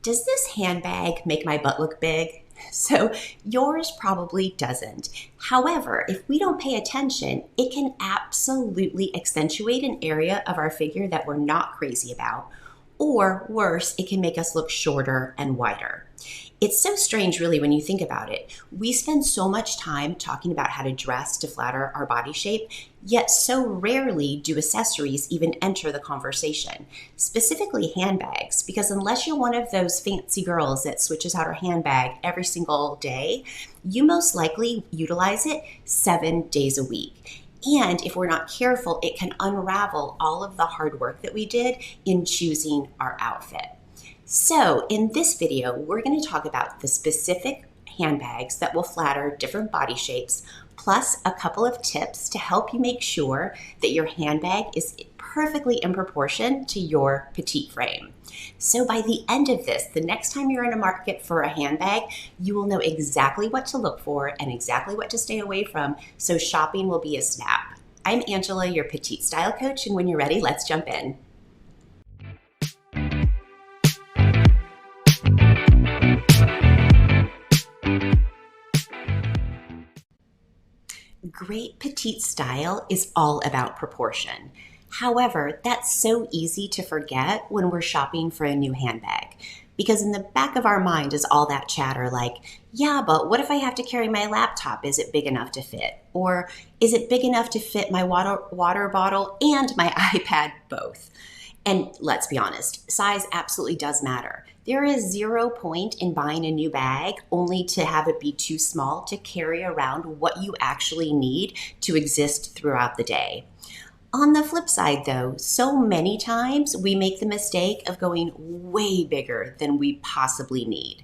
Does this handbag make my butt look big? So yours probably doesn't. However, if we don't pay attention, it can absolutely accentuate an area of our figure that we're not crazy about. Or worse, it can make us look shorter and wider. It's so strange, really, when you think about it. We spend so much time talking about how to dress to flatter our body shape, yet so rarely do accessories even enter the conversation, specifically handbags, because unless you're one of those fancy girls that switches out her handbag every single day, you most likely utilize it 7 days a week. And if we're not careful, it can unravel all of the hard work that we did in choosing our outfit. So in this video, we're going to talk about the specific handbags that will flatter different body shapes, plus a couple of tips to help you make sure that your handbag is perfectly in proportion to your petite frame. So by the end of this, the next time you're in a market for a handbag, you will know exactly what to look for and exactly what to stay away from, so shopping will be a snap. I'm Angela, your petite style coach, and when you're ready, let's jump in. Great petite style is all about proportion. However, that's so easy to forget when we're shopping for a new handbag. Because in the back of our mind is all that chatter like, yeah, but what if I have to carry my laptop? Is it big enough to fit? Or is it big enough to fit my water bottle and my iPad both? And let's be honest, size absolutely does matter. There is 0 point in buying a new bag only to have it be too small to carry around what you actually need to exist throughout the day. On the flip side, though, so many times we make the mistake of going way bigger than we possibly need.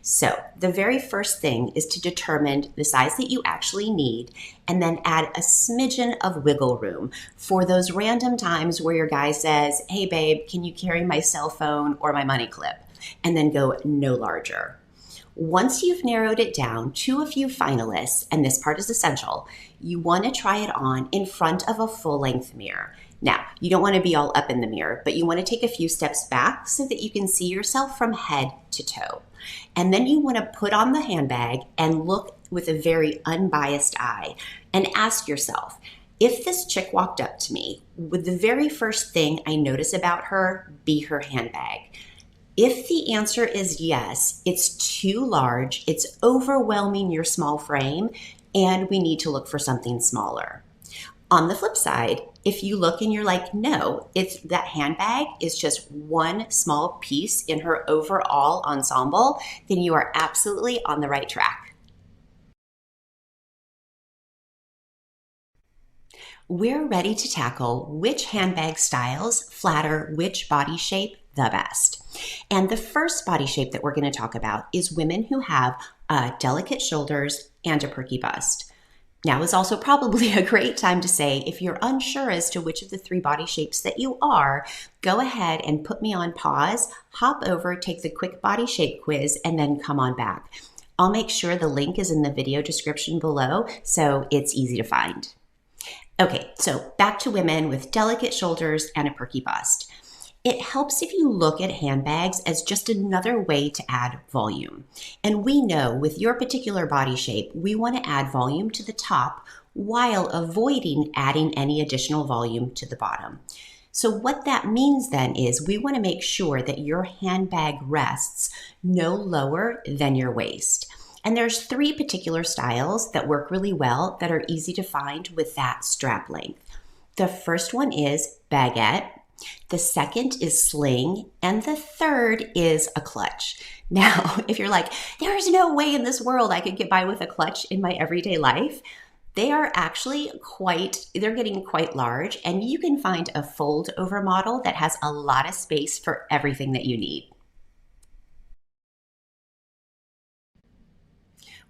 So the very first thing is to determine the size that you actually need and then add a smidgen of wiggle room for those random times where your guy says, hey babe, can you carry my cell phone or my money clip? And then go no larger. Once you've narrowed it down to a few finalists, and this part is essential, you want to try it on in front of a full-length mirror. Now, you don't want to be all up in the mirror, but you want to take a few steps back so that you can see yourself from head to toe. And then you want to put on the handbag and look with a very unbiased eye and ask yourself, if this chick walked up to me, would the very first thing I notice about her be her handbag? If the answer is yes, it's too large, it's overwhelming your small frame, and we need to look for something smaller. On the flip side, if you look and you're like, no, it's that handbag is just one small piece in her overall ensemble, then you are absolutely on the right track. We're ready to tackle which handbag styles flatter which body shape the best. And the first body shape that we're going to talk about is women who have delicate shoulders and a perky bust. Now is also probably a great time to say, if you're unsure as to which of the 3 body shapes that you are, go ahead and put me on pause, hop over, take the quick body shape quiz, and then come on back. I'll make sure the link is in the video description below, so it's easy to find. Okay, so back to women with delicate shoulders and a perky bust. It helps if you look at handbags as just another way to add volume. And we know with your particular body shape, we want to add volume to the top while avoiding adding any additional volume to the bottom. So what that means then is we want to make sure that your handbag rests no lower than your waist. And there's 3 particular styles that work really well that are easy to find with that strap length. The first one is baguette. The second is sling, and the third is a clutch. Now, if you're like, there's no way in this world I could get by with a clutch in my everyday life, they are actually they're getting quite large, and you can find a fold over model that has a lot of space for everything that you need.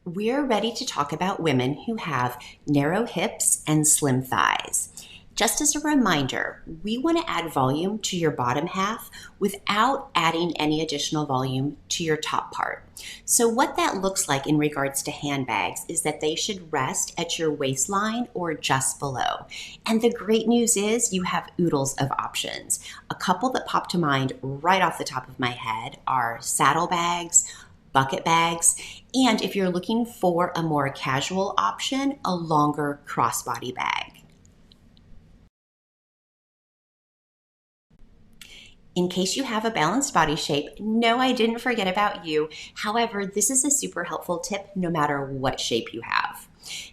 We're ready to talk about women who have narrow hips and slim thighs. Just as a reminder, we want to add volume to your bottom half without adding any additional volume to your top part. So what that looks like in regards to handbags is that they should rest at your waistline or just below. And the great news is you have oodles of options. A couple that pop to mind right off the top of my head are saddlebags, bucket bags, and if you're looking for a more casual option, a longer crossbody bag. In case you have a balanced body shape, no, I didn't forget about you. However, this is a super helpful tip no matter what shape you have.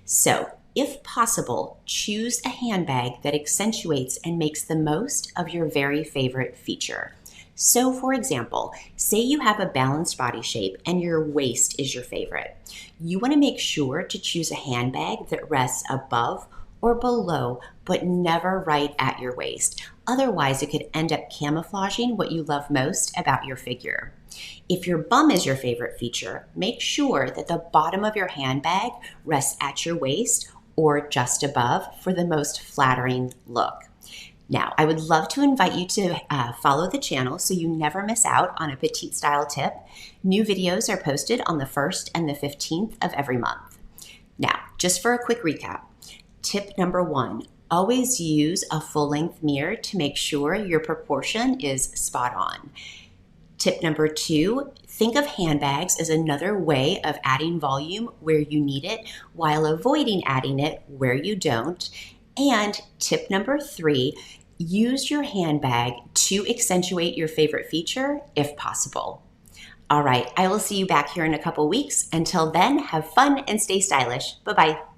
So, if possible, choose a handbag that accentuates and makes the most of your very favorite feature. So, for example, say you have a balanced body shape and your waist is your favorite. You want to make sure to choose a handbag that rests above or below, but never right at your waist. Otherwise, it could end up camouflaging what you love most about your figure. If your bum is your favorite feature, make sure that the bottom of your handbag rests at your waist or just above for the most flattering look. Now, I would love to invite you to follow the channel so you never miss out on a petite style tip. New videos are posted on the 1st and the 15th of every month. Now, just for a quick recap, tip number 1, always use a full-length mirror to make sure your proportion is spot on. Tip number 2, think of handbags as another way of adding volume where you need it while avoiding adding it where you don't. And tip number 3, use your handbag to accentuate your favorite feature if possible. All right, I will see you back here in a couple weeks. Until then, have fun and stay stylish. Bye-bye.